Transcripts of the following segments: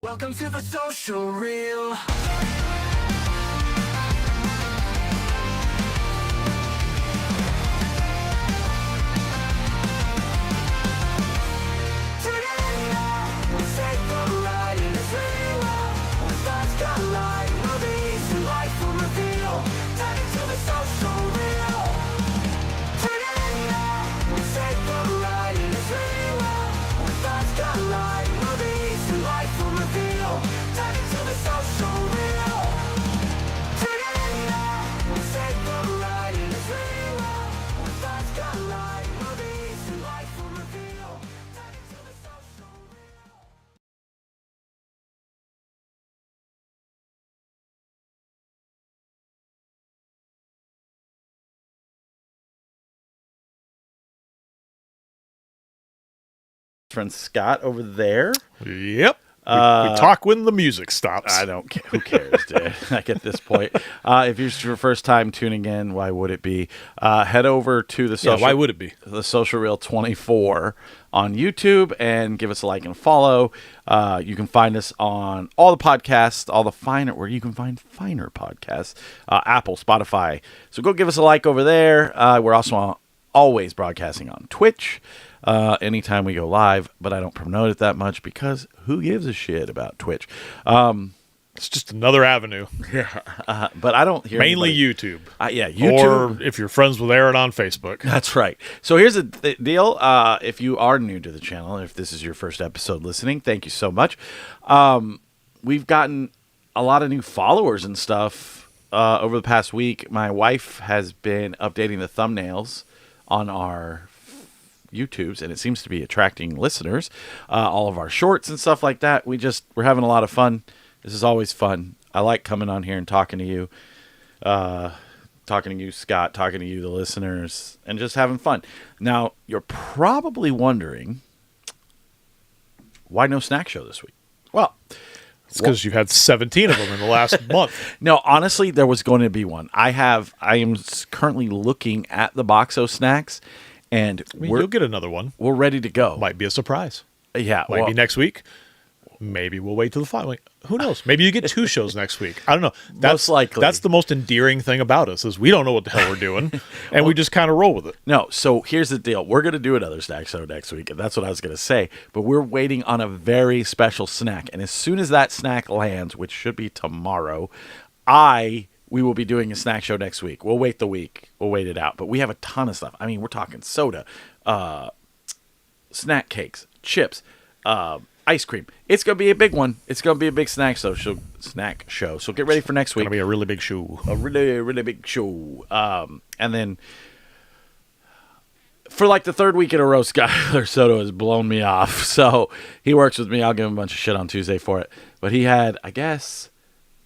Welcome to the social reel. Friend Scott over there. Yep. We talk when the music stops. I don't care. Who cares, dude? Like at this point. If it's your first time tuning in, why would it be? Head over to the social. Why would it be? The Social Reel 24 on YouTube and give us a like and follow. You can find us on all the podcasts, all the finer where you can find finer podcasts, Apple, Spotify. So go give us a like over there. We're also always broadcasting on Twitch. Anytime we go live, but I don't promote it that much because who gives a shit about Twitch? It's just another avenue. But I don't hear mainly anybody. YouTube. Yeah, YouTube. Or if you're friends with Aaron on Facebook. That's right. So here's the deal. If you are new to the channel, if this is your first episode listening, thank you so much. We've gotten a lot of new followers and stuff over the past week. My wife has been updating the thumbnails on our YouTubes, and it seems to be attracting listeners. All of our shorts and stuff like that. We're having a lot of fun. This is always fun. I like coming on here and talking to you, Scott, talking to you, the listeners, and just having fun. Now, you're probably wondering, why no snack show this week? Well, it's because you had 17 of them in the last month. No, honestly, there was going to be one. I am currently looking at the Boxo snacks, and you'll get another one. We're ready to go. Might be a surprise. Yeah. Might be next week. Maybe we'll wait till the following. Who knows? Maybe you get 2 shows next week. I don't know. Most likely. That's the most endearing thing about us is we don't know what the hell we're doing, and we just kind of roll with it. No, so here's the deal. We're going to do another snack show next week, and that's what I was going to say. But we're waiting on a very special snack, and as soon as that snack lands, which should be tomorrow, we will be doing a snack show next week. We'll wait the week. We'll wait it out. But we have a ton of stuff. I mean, we're talking soda, snack cakes, chips, ice cream. It's going to be a big one. It's going to be a big snack show. So get ready for next week. It's going to be a really big show. A really, really big show. And then for like the third week in a row, Skylar Soto has blown me off. So he works with me. I'll give him a bunch of shit on Tuesday for it. But he had, I guess,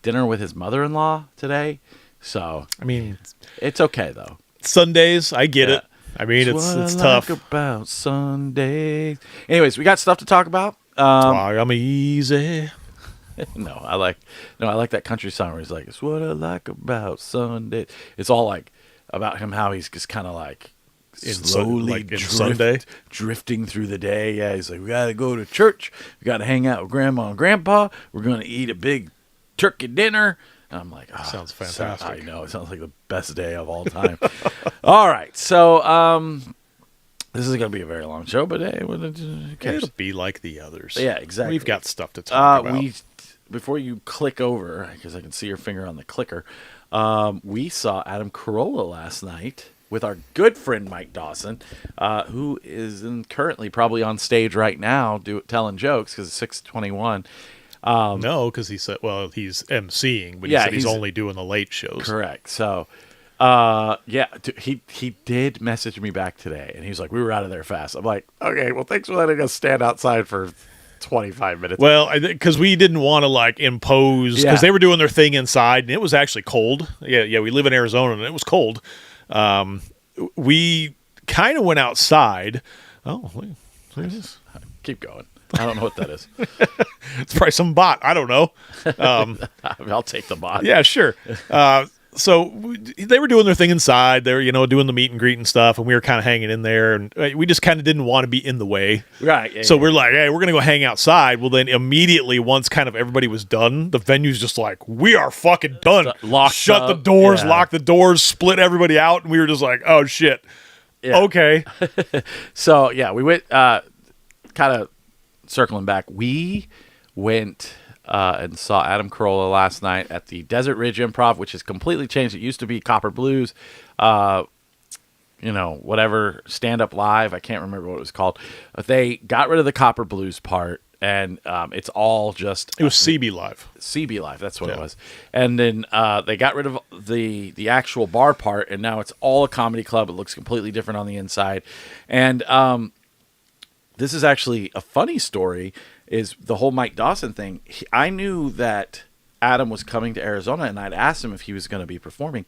dinner with his mother-in-law today. So, I mean, it's okay, though. Sundays, I get it. I mean, it's tough. Like about Sundays. Anyways, we got stuff to talk about. Why I'm easy. No, I like that country song where he's like, "It's what I like about Sunday." It's all like about him, how he's just kind of like slowly drifting through the day. Yeah, he's like, "We gotta go to church. We gotta hang out with Grandma and Grandpa. We're gonna eat a big turkey dinner." And I'm like, oh, sounds fantastic. I know, it sounds like the best day of all time. All right, so this is going to be a very long show, but hey, it'll be like the others. Yeah, exactly. We've got stuff to talk about. Before you click over, because I can see your finger on the clicker, we saw Adam Carolla last night with our good friend Mike Dawson, who is currently probably on stage right now telling jokes because it's 6:21. No, because he said, he's emceeing, but he said he's only doing the late shows. Correct. So, he did message me back today, and he was like, "We were out of there fast." I'm like, "Okay, well, thanks for letting us stand outside for 25 minutes." Well, because we didn't want to impose, because they were doing their thing inside, and it was actually cold. Yeah, we live in Arizona, and it was cold. We kind of went outside. Oh, wait, there's this. Keep going. I don't know what that is. It's probably some bot. I don't know. I'll take the bot. Yeah, sure. they were doing their thing inside. They were, doing the meet and greet and stuff, and we were kind of hanging in there, and we just kind of didn't want to be in the way. Right. Yeah, so we're like, hey, we're going to go hang outside. Well, then immediately, once kind of everybody was done, the venue's just like, we are fucking done. Shut the doors, lock the doors, split everybody out, and we were just like, oh, shit. Yeah. Okay. So, yeah, we went, kind of circling back, we went... and saw Adam Carolla last night at the Desert Ridge Improv, which has completely changed. It used to be Copper Blues, whatever, Stand Up Live. I can't remember what it was called. But they got rid of the Copper Blues part, and it's all just... It was CB Live. CB Live, that's what it was. And then they got rid of the actual bar part, and now it's all a comedy club. It looks completely different on the inside. And this is actually a funny story, is the whole Mike Dawson thing. I knew that Adam was coming to Arizona, and I'd asked him if he was going to be performing.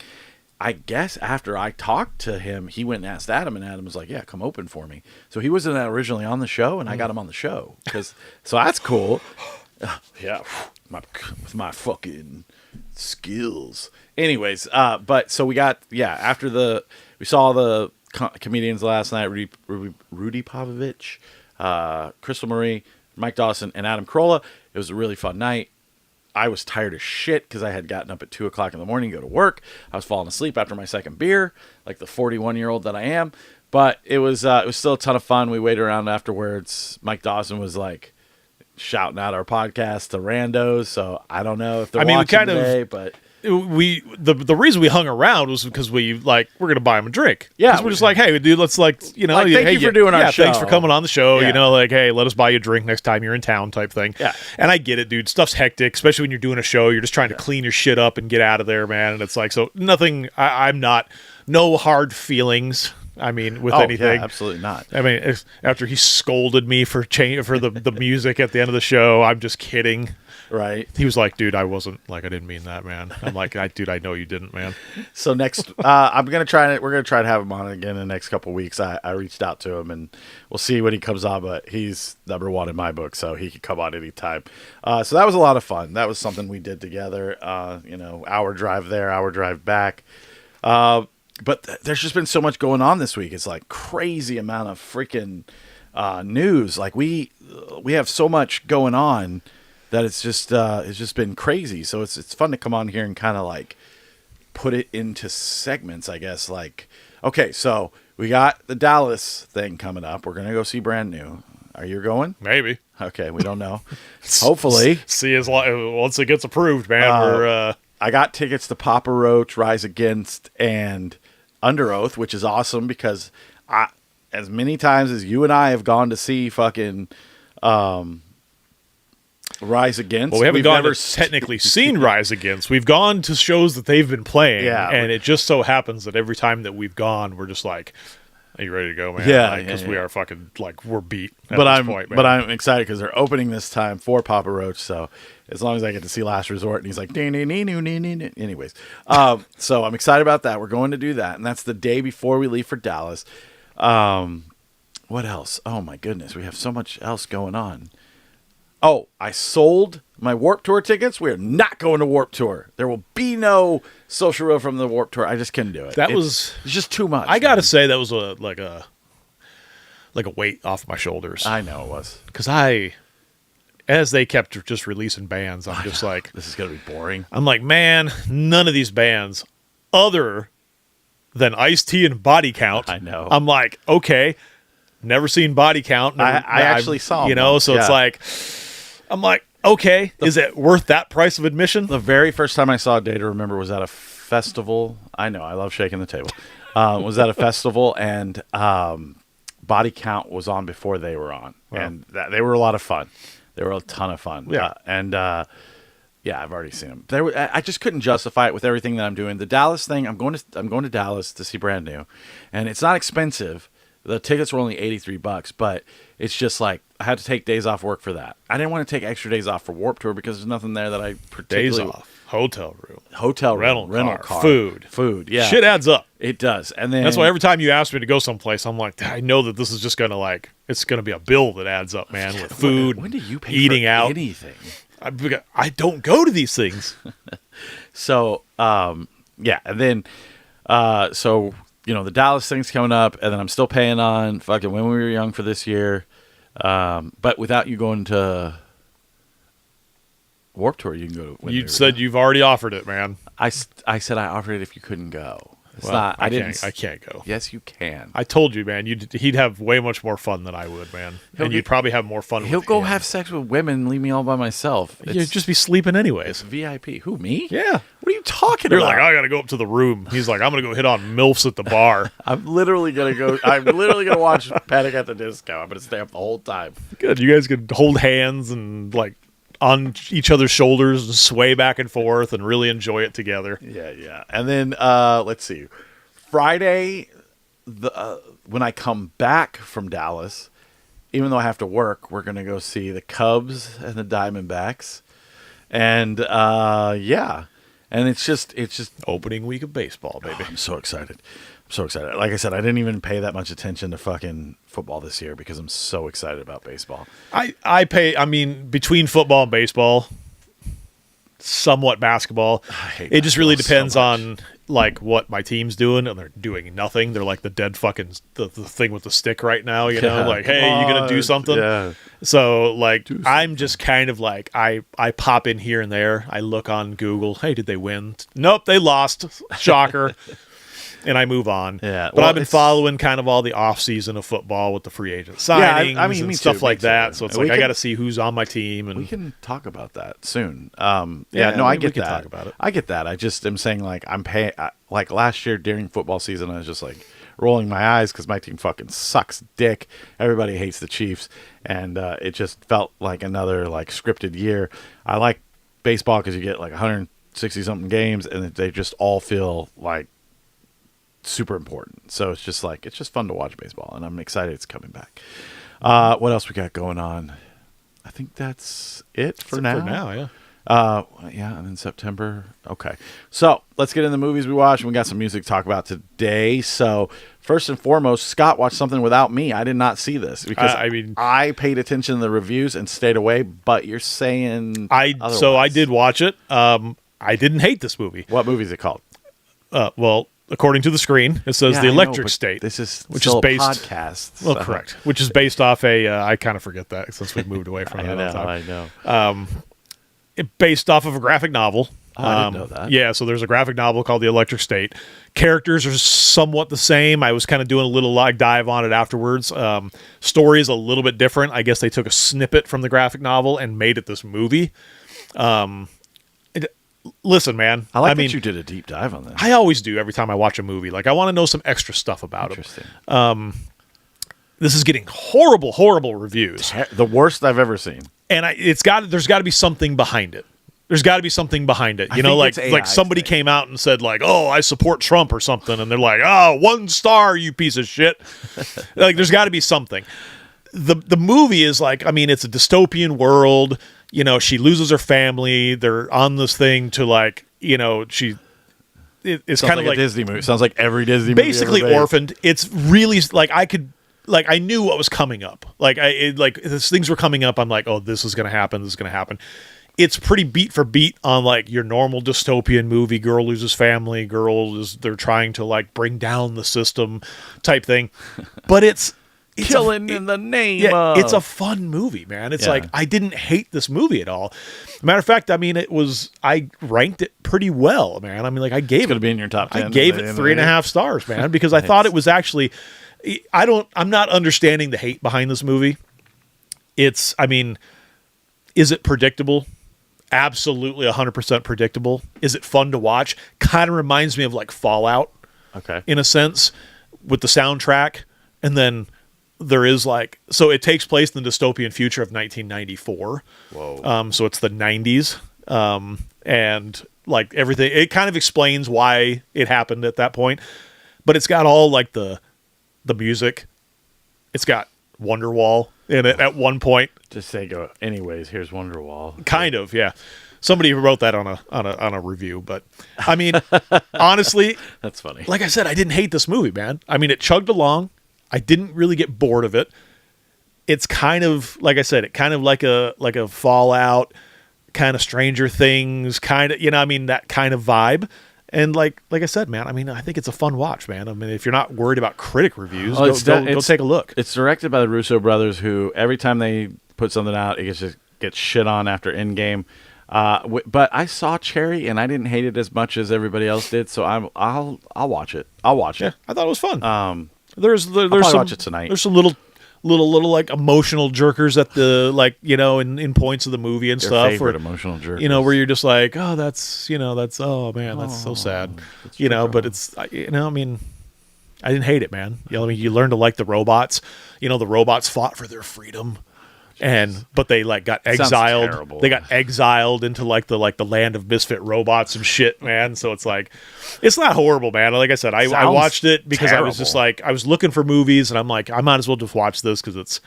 I guess after I talked to him, he went and asked Adam, and Adam was like, yeah, come open for me. So he wasn't originally on the show, and I got him on the show. So that's cool. Yeah, with my fucking skills. Anyways, but so we got, after we saw the comedians last night, Rudy Povich, Crystal Marie, Mike Dawson, and Adam Carolla. It was a really fun night. I was tired as shit because I had gotten up at 2 o'clock in the morning to go to work. I was falling asleep after my second beer, like the 41-year-old that I am. But it was still a ton of fun. We waited around afterwards. Mike Dawson was like shouting out our podcast to randos. So I don't know if they're watching today, but... The reason we hung around was because we're going to buy him a drink. Yeah. We're just like, hey, dude, let's thank you for doing our show. Thanks for coming on the show. Yeah. Hey, let us buy you a drink next time you're in town type thing. Yeah. And I get it, dude. Stuff's hectic, especially when you're doing a show. You're just trying to clean your shit up and get out of there, man. And it's like, so nothing, no hard feelings. I mean, with anything. Yeah, absolutely not. I mean, after he scolded me for the music at the end of the show, I'm just kidding. Right. He was like, dude, I didn't mean that, man. I'm like, dude, I know you didn't, man. So next, we're going to try to have him on again in the next couple of weeks. I reached out to him, and we'll see when he comes on, but he's number 1 in my book, so he could come on anytime. So that was a lot of fun. That was something we did together, hour drive there, hour drive back. But there's just been so much going on this week. It's like crazy amount of freaking news. Like we have so much going on that it's just been crazy. So it's fun to come on here and kind of like put it into segments, I guess. Like, okay, so we got the Dallas thing coming up. We're gonna go see Brand New. Are you going? Maybe. Okay, we don't know. Hopefully, see once it gets approved, man. I got tickets to Papa Roach, Rise Against, and Under Oath, which is awesome because as many times as you and I have gone to see fucking Rise Against. Well, we haven't never technically seen Rise Against. We've gone to shows that they've been playing, and it just so happens that every time that we've gone, we're just like, "Are you ready to go, man?" Yeah, because we are fucking we're beat. But I'm excited because they're opening this time for Papa Roach. So as long as I get to see Last Resort, and he's like, anyways. So I'm excited about that. We're going to do that, and that's the day before we leave for Dallas. What else? Oh my goodness, we have so much else going on. Oh, I sold my Warped Tour tickets. We are not going to Warped Tour. There will be no Social Real from the Warped Tour. I just couldn't do it. It's just too much. I got to say that was like a weight off my shoulders. I know it was. Because as they kept just releasing bands, I'm just like, this is going to be boring. I'm like, man, none of these bands other than Ice-T and Body Count. I know. I'm like, okay, never seen Body Count. I actually saw them. So it's like, I'm like, okay, is it worth that price of admission? The very first time I saw Day to Remember was at a festival. I know, I love shaking the table. Was at a festival, and Body Count was on before they were on. Wow. And they were a lot of fun. They were a ton of fun. Yeah. I've already seen them. I just couldn't justify it with everything that I'm doing. The Dallas thing, I'm going to Dallas to see Brand New, and it's not expensive. The tickets were only $83, but it's just like I had to take days off work for that. I didn't want to take extra days off for Warped Tour because there's nothing there that I particularly... Days off, hotel room, rental car, food. Yeah, shit adds up. It does, and then that's why every time you ask me to go someplace, I'm like, I know that this is just gonna it's gonna be a bill that adds up, man. With food, when do you pay eating for out, anything? I don't go to these things. So, Yeah, and then so the Dallas thing's coming up, and then I'm still paying on fucking When We Were Young for this year, but without you going to Warped Tour, you can go to. You said you've already offered it, man. I said I offered it if you couldn't go. It's Well, not. I didn't. I can't go. Yes, you can. I told you, man. He'd have way much more fun than I would, man. And you'd probably have more fun. He'll with go him. have sex with women and leave me all by myself. You'd just be sleeping anyways. It's VIP. Who, me? Yeah. What are you talking You're about? like, I gotta go up to the room. He's like, I'm gonna go hit on MILFs at the bar. I'm literally gonna watch Panic at the Disco. I'm gonna stay up the whole time. Good. You guys could hold hands and like on each other's shoulders and sway back and forth and really enjoy it together. Yeah. And then let's see. Friday, when I come back from Dallas, even though I have to work, we're gonna go see the Cubs and the Diamondbacks, and and it's just Opening week of baseball, baby. I'm so excited. Like I said, I didn't even pay that much attention to fucking football this year because I'm so excited about baseball. I mean, between football and baseball, somewhat basketball. It just really depends on like what my team's doing, and they're doing nothing. They're like the dead fucking the thing with the stick right now, like, hey, you gonna do something? Yeah. So like I'm just kind of like I pop in here and there. I look on Google, hey, did they win? Nope, they lost. Shocker. And I move on. Yeah, but I've been following kind of all the off season of football with the free agent signings and stuff like that. So it's like I got to see who's on my team, and we can talk about that soon. I get that. Talk about it. I get that. I just am saying like I'm paying. Like last year during football season, I was just like rolling my eyes because my team fucking sucks dick. Everybody hates the Chiefs, and it just felt like another like scripted year. I like baseball because you get like 160 something games, and they just all feel like super important. So it's just fun to watch baseball, and I'm excited it's coming back. What else we got going on? I think that's it for now. For now, yeah. And then September. Okay. So let's get in the movies we watched. We got some music to talk about today. So first and foremost, Scott watched something without me. I did not see this because I paid attention to the reviews and stayed away, but you're saying otherwise. So I did watch it. I didn't hate this movie. What movie is it called? Well, according to the screen, it says The Electric State. This is which still is based, a podcast. Well, correct. Which is based off I kind of forget that since we've moved away from it. I know. Based off of a graphic novel. Oh, I didn't know that. Yeah, so there's a graphic novel called The Electric State. Characters are somewhat the same. I was kind of doing a little dive on it afterwards. Story is a little bit different. I guess they took a snippet from the graphic novel and made it this movie. Listen, man. I mean, that you did a deep dive on this. I always do every time I watch a movie. Like, I want to know some extra stuff about it. Interesting. This is getting horrible reviews. The worst I've ever seen. And there's got to be something behind it. There's got to be something behind it. You know, like somebody came out and said like, "Oh, I support Trump" or something, and they're like, "Oh, 1 star, you piece of shit." Like, there's got to be something. The movie is like, I mean, it's a dystopian world. You know, she loses her family. They're on this thing to like, you know, it's kind of like a Disney movie. Sounds like every Disney movie. Basically orphaned. It's really like I knew what was coming up. Like as things were coming up, I'm like, oh, this is going to happen. This is going to happen. It's pretty beat for beat on like your normal dystopian movie. Girl loses family. They're trying to like bring down the system type thing. But it's killing in the name of. It's a fun movie, man. It's like, I didn't hate this movie at all. Matter of fact, I mean, I ranked it pretty well, man. I mean, like I gave it's going to be in your top 10. I gave it 3.5 stars, man, because I thought it was actually, I'm not understanding the hate behind this movie. Is it predictable? Absolutely 100% predictable. Is it fun to watch? Kind of reminds me of like Fallout. Okay. In a sense, with the soundtrack. And then there is like, so it takes place in the dystopian future of 1994. Whoa. So it's the 90s. And like everything, it kind of explains why it happened at that point. But it's got all like the music. It's got Wonderwall in it at one point. Just say go. Anyways, here's Wonderwall. Kind of, yeah. Somebody wrote that on a review, but I mean, honestly, that's funny. Like I said, I didn't hate this movie, man. I mean, it chugged along. I didn't really get bored of it. It's kind of, like I said, it kind of like a Fallout, kind of Stranger Things, kind of, you know, I mean, that kind of vibe. And like I said, man, I mean, I think it's a fun watch, man. I mean, if you're not worried about critic reviews, go take a look. It's directed by the Russo brothers, who every time they put something out, it just gets shit on after Endgame. But I saw Cherry, and I didn't hate it as much as everybody else did. So I'll watch it. I'll watch it. Yeah, I thought it was fun. There's some, watch it tonight. There's some little like emotional jerkers at the in points of the movie and Your stuff. favorite emotional jerk. Where you're just like, oh, that's oh man, that's so sad. But it's I mean, I didn't hate it, man. You learn to like the robots. The robots fought for their freedom. But they got exiled. They got exiled into the land of misfit robots and shit, man. So it's it's not horrible, man. Like I said, I watched it because terrible. I was just I was looking for movies, and I'm like, I might as well just watch this because it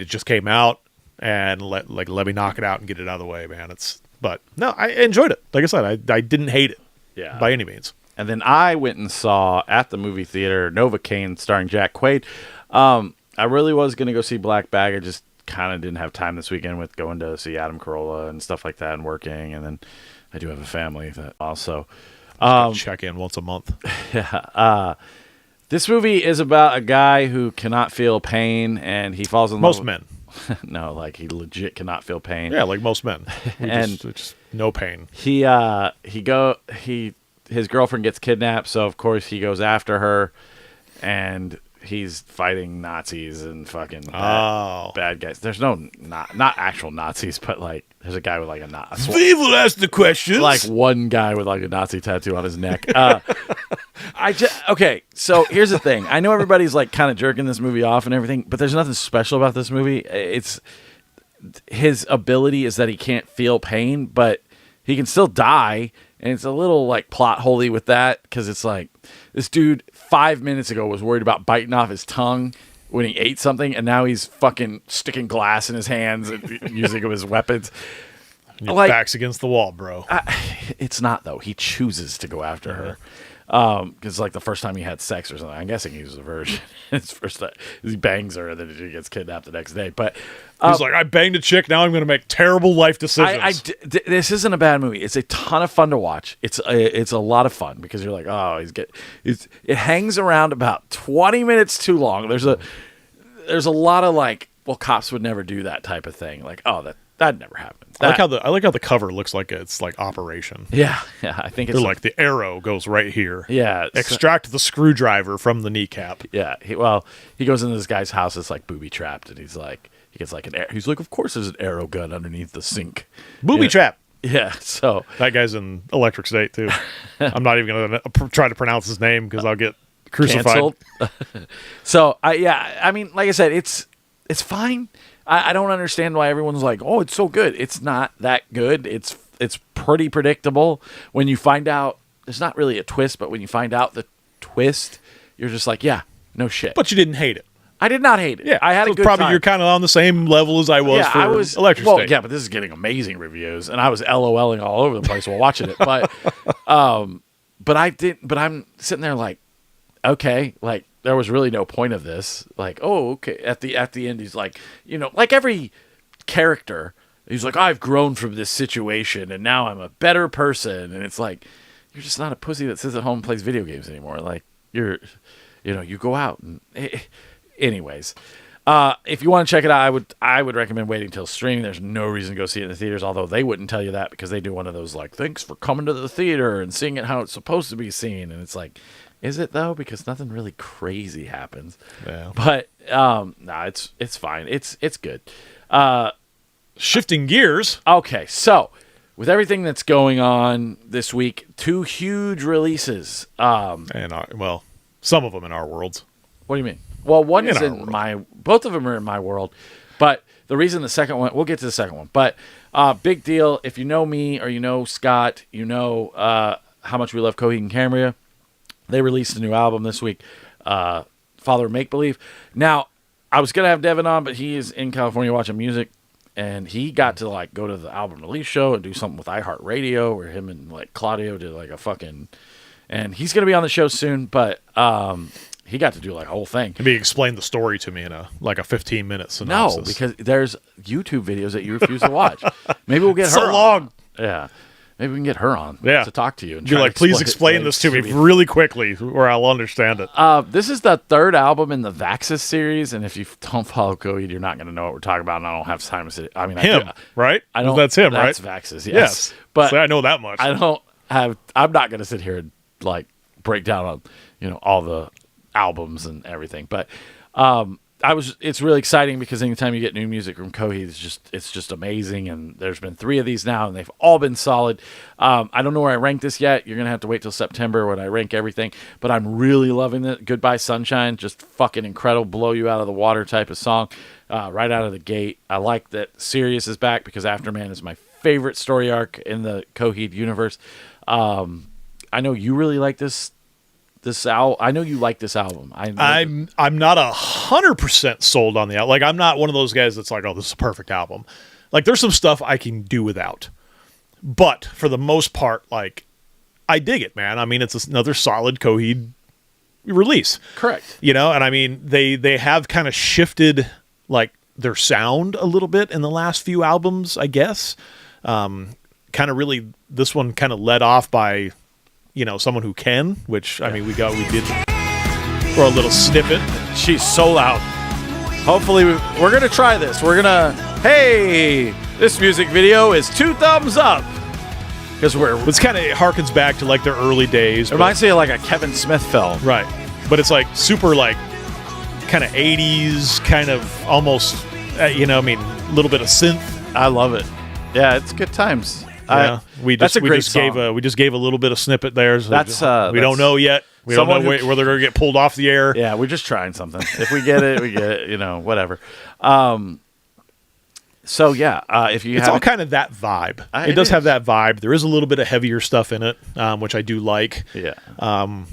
just came out, and let me knock it out and get it out of the way, man. But no, I enjoyed it. Like I said, I didn't hate it, by any means. And then I went and saw at the movie theater Novocaine starring Jack Quaid. I really was going to go see Black Bag. I just kind of didn't have time this weekend with going to see Adam Carolla and stuff like that and working, and then I do have a family that also check in once a month. Yeah. This movie is about a guy who cannot feel pain, and he falls in love. Most men. No, he legit cannot feel pain. Yeah, like most men. And just no pain. His girlfriend gets kidnapped, so of course he goes after her, and he's fighting Nazis and fucking bad guys. There's not actual Nazis, but there's a guy with a Nazi. Evil ask the questions. One guy with a Nazi tattoo on his neck. Okay, so here's the thing. I know everybody's kind of jerking this movie off and everything, but there's nothing special about this movie. It's his ability is that he can't feel pain, but he can still die. And it's a little plot holy with that, because it's this dude 5 minutes ago was worried about biting off his tongue when he ate something, and now he's fucking sticking glass in his hands and using them as weapons. Your back's against the wall, bro. It's not, though. He chooses to go after her. Because the first time he had sex or something, I'm guessing he was a virgin. His first time he bangs her, and then she gets kidnapped the next day. But he's I banged a chick. Now I'm going to make terrible life decisions. This isn't a bad movie. It's a ton of fun to watch. It's a lot of fun because you're it hangs around about 20 minutes too long. There's a lot of cops would never do that type of thing. That never happened. I like how the cover looks like it's Operation. Yeah, I think it's they're the arrow goes right here. Yeah, extract the screwdriver from the kneecap. Yeah, he goes into this guy's house that's booby trapped, and he gets he's of course there's an arrow gun underneath the sink. Booby trap. Yeah, so that guy's in Electric State too. I'm not even gonna try to pronounce his name because I'll get crucified. So I mean, like I said, it's fine. I don't understand why everyone's oh, it's so good. It's not that good. It's pretty predictable. When you find out, there's not really a twist, but when you find out the twist, you're just yeah, no shit. But you didn't hate it. I did not hate it. Yeah, I had a good probably time. You're kind of on the same level as I was Electric State. Yeah, but this is getting amazing reviews, and I was LOLing all over the place while watching it. But I'm sitting there okay, there was really no point of this. Oh, okay. At the end, he's every character, he's I've grown from this situation, and now I'm a better person. And it's you're just not a pussy that sits at home and plays video games anymore. You go out and, anyways. If you want to check it out, I would recommend waiting until streaming. There's no reason to go see it in the theaters, although they wouldn't tell you that because they do one of those thanks for coming to the theater and seeing it how it's supposed to be seen, and it's is it though? Because nothing really crazy happens. Yeah. But it's fine. It's good. Shifting gears. Okay, so with everything that's going on this week, 2 huge releases. Some of them in our worlds. What do you mean? Well, one is in both of them are in my world, but the reason the second one, we'll get to the second one, but big deal. If you know me or you know Scott, you know how much we love Coheed and Cambria. They released a new album this week, Father of Make Believe. Now, I was going to have Devin on, but he is in California watching music, and he got to go to the album release show and do something with iHeartRadio where him and Claudio did a fucking, and he's going to be on the show soon, but he got to do a whole thing. Maybe explain the story to me in a 15-minute synopsis. No, because there's YouTube videos that you refuse to watch. Maybe we'll get her so long. Yeah. Maybe we can get her on to talk to you. And you're like, please explain this to me really quickly, or I'll understand it. This is the third album in the Vaxxus series, and if you don't follow Coheed, you're not going to know what we're talking about. And I don't have time to sit. I mean, right? I don't. That's him, that's right? That's Vaxxus, yes. But so I know that much. I don't have. I'm not going to sit here and like break down on all the albums and everything, but it's really exciting because anytime you get new music from Coheed, it's just amazing. And there's been 3 of these now, and they've all been solid. I don't know where I rank this yet. You're gonna have to wait till September when I rank everything. But I'm really loving it. Goodbye Sunshine, just fucking incredible, blow you out of the water type of song, right out of the gate. I like that Sirius is back because Afterman is my favorite story arc in the Coheed universe. I know you really like this album. I know you like this album. I'm not 100% sold on the album. Like, I'm not one of those guys that's like, oh, this is a perfect album. Like, there's some stuff I can do without, but for the most part, like, I dig it, man. I mean, it's another solid Coheed release, correct? And I mean, they have kind of shifted like their sound a little bit in the last few albums, I guess. Kind of really, this one kind of led off by someone who can, which I mean, we did for a little snippet. She's so loud. Hopefully, we're gonna try this. Hey, this music video is 2 thumbs up because it's kind of harkens back to like their early days. It reminds me of like a Kevin Smith film, right? But it's like super like kind of 80s, kind of almost, I mean, a little bit of synth. I love it. Yeah, it's good times. Yeah, we just gave a little bit of snippet there. So we don't know yet. We don't know where they're going to get pulled off the air. Yeah, we're just trying something. If we get it, we get it. Whatever. So yeah, it's all kind of that vibe. It does have that vibe. There is a little bit of heavier stuff in it, which I do like. Yeah.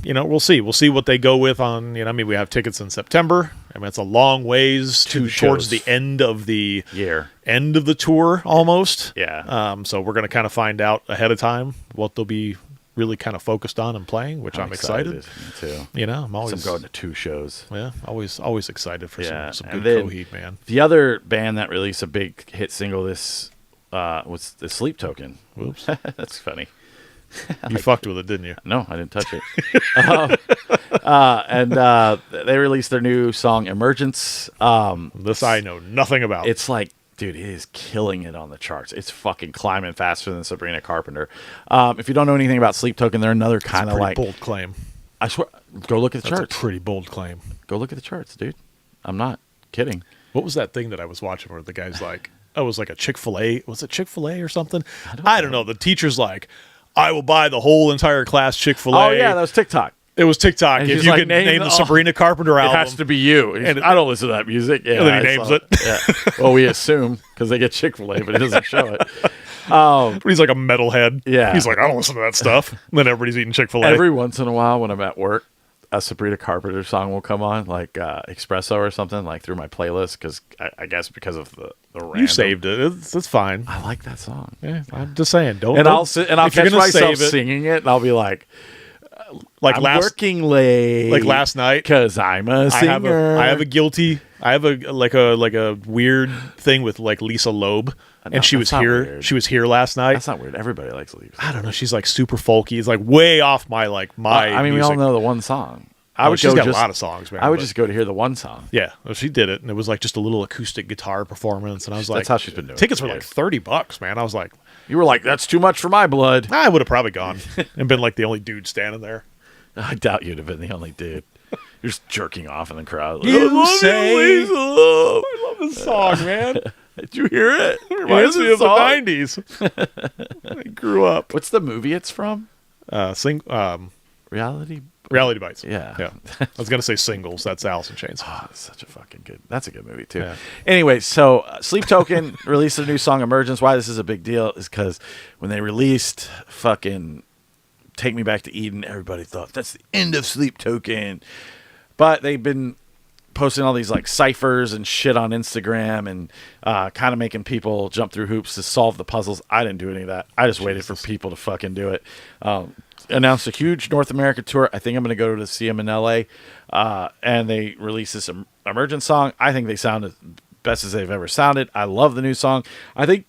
We'll see. We'll see what they go with on. I mean, we have tickets in September. I mean, it's a long ways towards the end of the year, end of the tour almost. Yeah. So we're going to kind of find out ahead of time what they'll be really kind of focused on and playing, which I'm excited. Me too. I'm always going to 2 shows. Yeah, always excited for some good Coheed, man. The other band that released a big hit single this was the Sleep Token. Whoops, that's funny. You fucked with it, didn't you? No, I didn't touch it. And they released their new song "Emergence." This I know nothing about. It's like, dude, it is killing it on the charts. It's fucking climbing faster than Sabrina Carpenter. If you don't know anything about Sleep Token, they're another kind of like bold claim. I swear, go look at the charts. That's a pretty bold claim. Go look at the charts, dude. I'm not kidding. What was that thing that I was watching where the guy's like, oh, it was like a Chick-fil-A. Was it Chick-fil-A or something? I don't know. The teacher's like, I will buy the whole entire class Chick-fil-A. Oh, yeah, that was TikTok. It was TikTok. If you could name the Sabrina Carpenter album. It has to be you. And I don't listen to that music. Yeah, and then he names it. Yeah. Well, we assume because they get Chick-fil-A, but it doesn't show it. But he's like a metalhead. Yeah. He's like, I don't listen to that stuff. And then everybody's eating Chick-fil-A. Every once in a while when I'm at work, a Sabrina Carpenter song will come on, like Espresso or something, like through my playlist, because I guess because of the random. You saved it. It's fine. I like that song. Yeah, I'm just saying. I'll catch myself singing it, and I'll be like I'm working late, like last night, because I'm a singer. I have a weird thing with like Lisa Loeb. And she was here. Weird. She was here last night. That's not weird. Everybody likes Lisa. I don't know. She's like super folky. It's like way off my I mean, music. we all know the one song. She's got a lot of songs, man. I would just go to hear the one song. Yeah, well, she did it, and it was like just a little acoustic guitar performance. And I was like, "That's how she's been doing." Tickets were like $30, man. I was like, "You were like, that's too much for my blood." I would have probably gone and been like the only dude standing there. I doubt you'd have been the only dude. You're just jerking off in the crowd. Like, I love this song, man. Did you hear it? It reminds me of the 90s. I grew up. What's the movie it's from? Reality Bites. Yeah. I was going to say Singles. That's Alice in Chains. Oh, that's a good movie, too. Yeah. Anyway, so Sleep Token released a new song, Emergence. Why this is a big deal is because when they released fucking Take Me Back to Eden, everybody thought, that's the end of Sleep Token. But they've been posting all these like ciphers and shit on Instagram and kind of making people jump through hoops to solve the puzzles. I didn't do any of that. I just waited for people to fucking do it. Announced a huge North America tour. I think I'm going to go to see them in LA. And they released this Emergent song. I think they sound as best as they've ever sounded. I love the new song. I think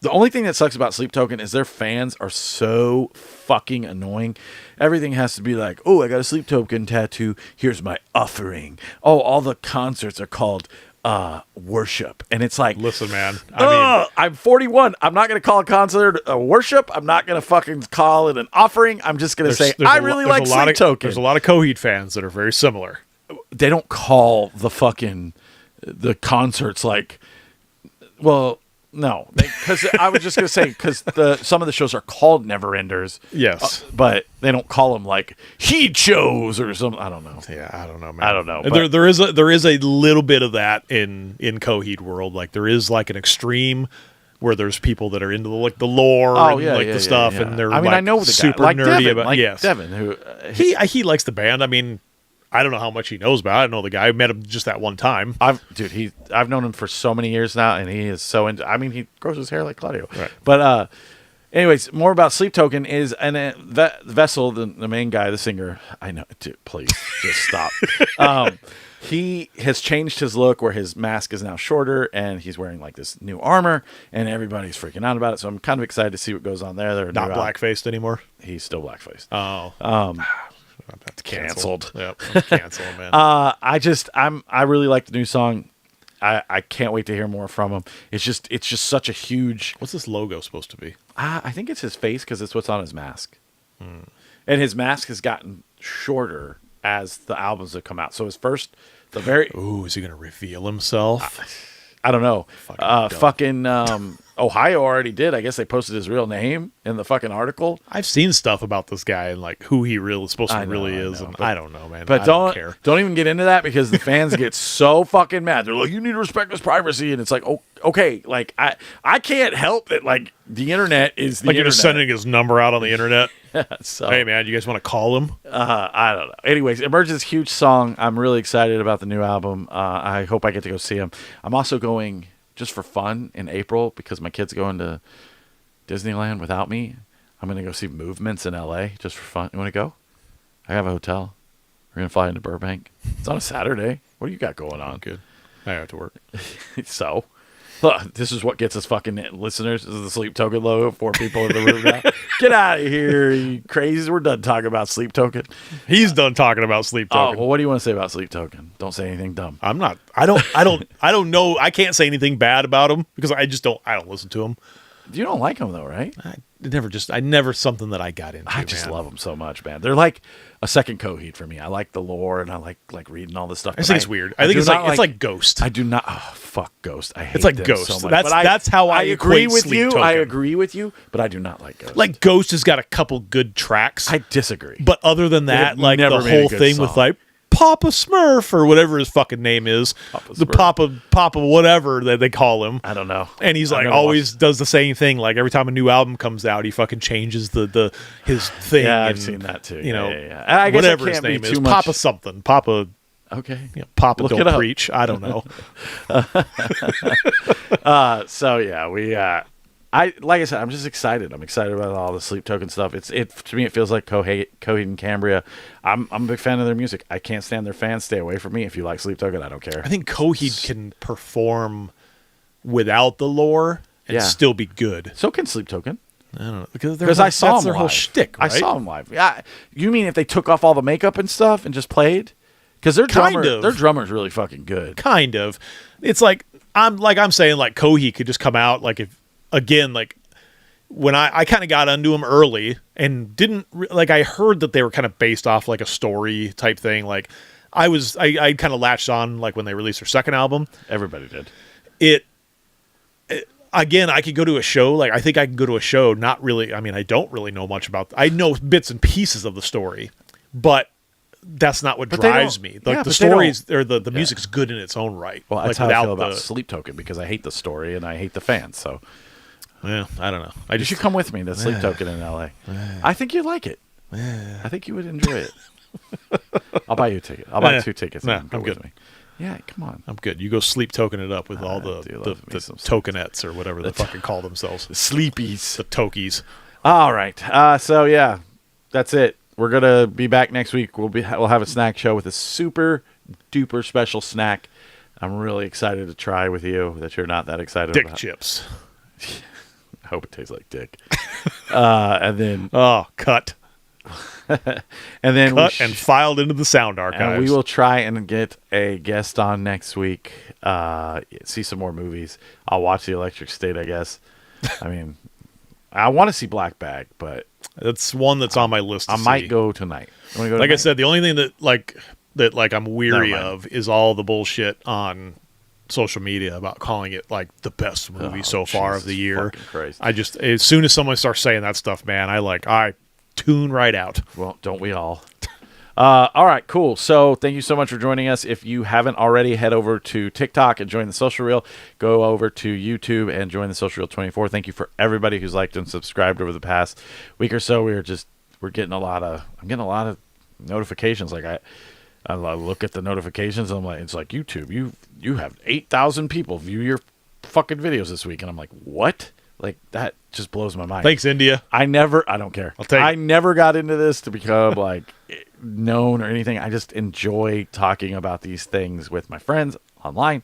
The only thing that sucks about Sleep Token is their fans are so fucking annoying. Everything has to be like, oh, I got a Sleep Token tattoo. Here's my offering. Oh, all the concerts are called worship. And it's like, listen, man. I'm 41. I'm not going to call a concert a worship. I'm not going to fucking call it an offering. I'm just going to say, I really like Sleep Token. There's a lot of Coheed fans that are very similar. They don't call the concerts like, well, no, because I was just going to say, because some of the shows are called Never Enders. Yes. But they don't call them like Heat shows or something. I don't know. Yeah, I don't know, man. I don't know. And there is a little bit of that in Coheed world. Like there is like an extreme where there's people that are into the lore and the stuff, and they're I know the super guy. Like nerdy Devin, about. like Yes, Devin, who he likes the band. I mean, I don't know how much he knows about it. I don't know the guy. I met him just that one time. I've known him for so many years now, and he is so into. I mean, he grows his hair like Claudio. Right. But anyways, more about Sleep Token is Vessel, the main guy, the singer. I know, dude, please just stop. He has changed his look where his mask is now shorter, and he's wearing like this new armor, and everybody's freaking out about it. So I'm kind of excited to see what goes on there. They're Not black-faced anymore. He's still black-faced. Oh. That's canceled. Yep, I'm canceling, man. I really like the new song. I can't wait to hear more from him. It's just such a huge. What's this logo supposed to be? I think it's his face because it's what's on his mask, and his mask has gotten shorter as the albums have come out. So his first, Ooh, is he gonna reveal himself? I don't know. Ohio already did. I guess they posted his real name in the fucking article. I've seen stuff about this guy and like who he really is, and I don't know, man. But I don't care. Don't even get into that because the fans get so fucking mad. They're like, you need to respect his privacy, and it's like, oh, okay, like I can't help that. Like the internet is the like internet. you're just sending his number out on the internet. So, hey, man, you guys want to call him? I don't know. Anyways, Emerge's huge song. I'm really excited about the new album. I hope I get to go see him. I'm also going just for fun in April because my kid's going to Disneyland without me. I'm going to go see Movements in LA just for fun. You want to go? I have a hotel. We're going to fly into Burbank. It's on a Saturday. What do you got going on? Good. I have to work. So, this is what gets us fucking listeners. This is the Sleep Token logo. 4 people in the room now. Get out of here, you crazies. We're done talking about Sleep Token. He's done talking about Sleep Token. Oh, well, what do you want to say about Sleep Token? Don't say anything dumb. I'm not. I don't know. I can't say anything bad about him because I don't listen to him. You don't like them though, right? I never something that I got into. I just love them so much, man. They're like a second Coheed for me. I like the lore and I like reading all this stuff. I think it's weird. I think it's like Ghost. I do not. Oh, fuck Ghost. I hate it's like them Ghost. so much. That's how I agree with Sleep you. Token. I agree with you, but I do not like Ghost. Like Ghost has got a couple good tracks. I disagree. But other than that, like the never made a whole good thing song. with like Papa Smurf or whatever his fucking name is, the Papa whatever that they call him. I don't know. And he's like always does the same thing. Like every time a new album comes out, he fucking changes his thing. Yeah, I've seen that too. You know, I guess whatever I his can't name be is, too much. Papa something, Papa. Okay, Papa Look don't it up. preach. I don't know. So yeah, we. Like I said, I'm just excited. I'm excited about all the Sleep Token stuff. To me, it feels like Coheed and Cambria. I'm a big fan of their music. I can't stand their fans. Stay away from me. If you like Sleep Token, I don't care. I think Coheed can perform without the lore and still be good. So can Sleep Token. I don't know Because I saw that's them their whole live. shtick. Right? I saw them live. Yeah, you mean if they took off all the makeup and stuff and just played? Because their drummer's really fucking good. Kind of. It's like I'm saying like Coheed could just come out like if again like. When I kind of got into them early and didn't like I heard that they were kind of based off like a story type thing. Like I kind of latched on like when they released their second album. Everybody did. It again, I could go to a show. Like I think I can go to a show. Not really. I mean, I don't really know much about. I know bits and pieces of the story, but that's not what drives me. Like the stories or the music's good in its own right. Well, that's like, how I feel about Sleep Token because I hate the story and I hate the fans. So. Yeah, I don't know. You should come with me to Sleep Token in LA. I think you'd like it. I think you would enjoy it. I'll buy you a ticket. I'll buy 2 tickets. Nah, and go I'm with good. me. Yeah, come on. I'm good. You go Sleep Token it up with all the tokenettes or whatever they fucking call themselves. Sleepies. The tokies. All right. So yeah, that's it. We're gonna be back next week. We'll have a snack show with a super duper special snack. I'm really excited to try with you that you're not that excited about. Dick chips. I hope it tastes like dick. And then cut. and then cut and filed into the sound archives. And we will try and get a guest on next week. See some more movies. I'll watch The Electric State, I guess. I mean, I want to see Black Bag, but that's one that's on my list. I might go tonight. Like I said, the only thing that I'm weary of is all the bullshit on social media about calling it like the best movie so far of the year. I just, as soon as someone starts saying that stuff, man, I tune right out. Well, don't we all? All right, cool. So thank you so much for joining us. If you haven't already, head over to TikTok and join the Social Reel. Go over to YouTube and join the Social Reel 24. Thank you for everybody who's liked and subscribed over the past week or so. I'm getting a lot of notifications. Like I look at the notifications and I'm like, it's like YouTube. You have 8,000 people view your fucking videos this week, and I'm like, what? Like, that just blows my mind. Thanks, India. I don't care. I never got into this to become like known or anything. I just enjoy talking about these things with my friends online.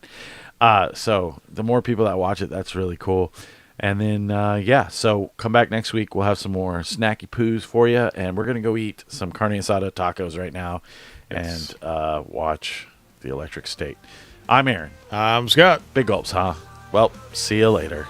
So the more people that watch it, that's really cool. And then, so come back next week. We'll have some more snacky poos for you. And we're going to go eat some carne asada tacos right now and watch The Electric State. I'm Aaron. I'm Scott. Big gulps, huh? Well, see you later.